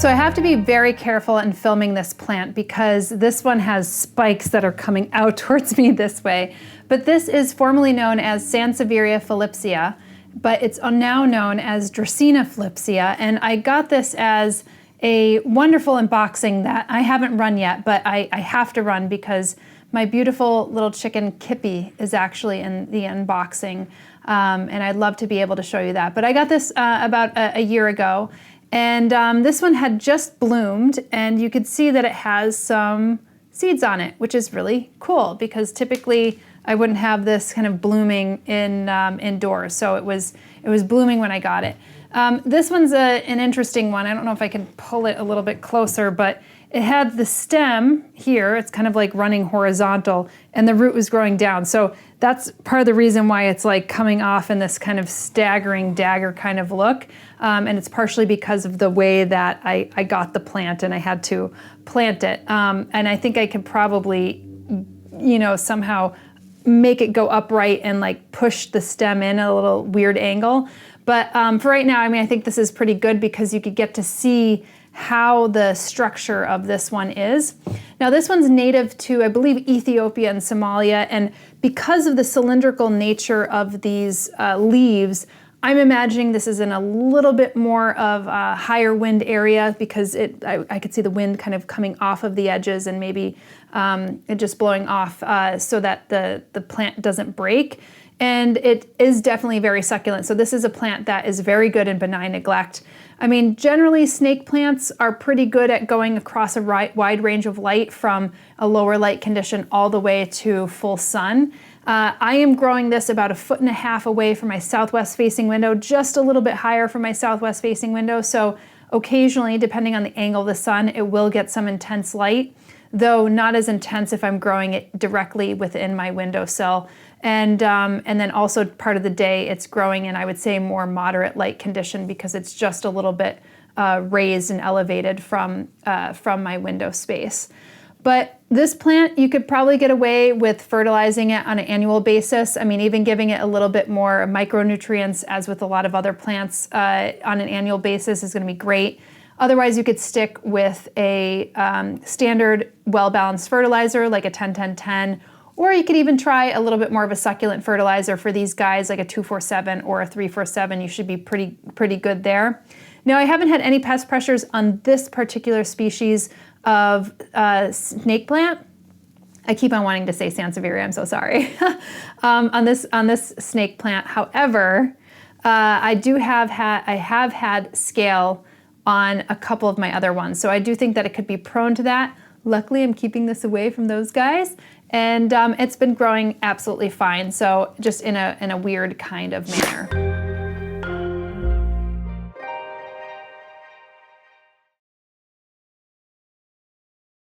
So I have to be very careful in filming this plant because this one has spikes that are coming out towards me this way. But this is formerly known as Sansevieria phillipsiae, but it's now known as Dracaena phillipsiae. And I got this as a wonderful unboxing that I haven't run yet, but I have to run because my beautiful little chicken Kippy is actually in the unboxing. And I'd love to be able to show you that. But I got this about a year ago. And this one had just bloomed, and you could see that it has some seeds on it, which is really cool because typically I wouldn't have this kind of blooming indoors. So it was blooming when I got it. This one's an interesting one. I don't know if I can pull it a little bit closer, but it had the stem here. It's kind of like running horizontal, and the root was growing down. So that's part of the reason why it's like coming off in this kind of staggering dagger kind of look. And it's partially because of the way that I got the plant and I had to plant it. And I think I could probably, somehow make it go upright and like push the stem in a little weird angle. But for right now, I think this is pretty good because you could get to see how the structure of this one is. Now this one's native to, I believe, Ethiopia and Somalia, and because of the cylindrical nature of these leaves, I'm imagining this is in a little bit more of a higher wind area because I could see the wind kind of coming off of the edges and maybe it just blowing off so that the plant doesn't break. And it is definitely very succulent. So this is a plant that is very good in benign neglect. Generally snake plants are pretty good at going across a wide range of light from a lower light condition all the way to full sun. I am growing this about 1.5 feet away from my southwest facing window, just a little bit higher from my southwest facing window. So occasionally, depending on the angle of the sun, it will get some intense light, though not as intense if I'm growing it directly within my windowsill. And then also part of the day it's growing in, I would say, more moderate light condition because it's just a little bit raised and elevated from my window space. But this plant, you could probably get away with fertilizing it on an annual basis. Even giving it a little bit more micronutrients, as with a lot of other plants, on an annual basis is going to be great. Otherwise, you could stick with a standard well-balanced fertilizer like a 10-10-10, or you could even try a little bit more of a succulent fertilizer for these guys, like a 2-4-7 or a 3-4-7. You should be pretty good there. Now, I haven't had any pest pressures on this particular species of snake plant. I keep on wanting to say Sansevieria, I'm so sorry. on this snake plant. However, I have had scale on a couple of my other ones. So I do think that it could be prone to that. Luckily, I'm keeping this away from those guys. And it's been growing absolutely fine. So just in a weird kind of manner.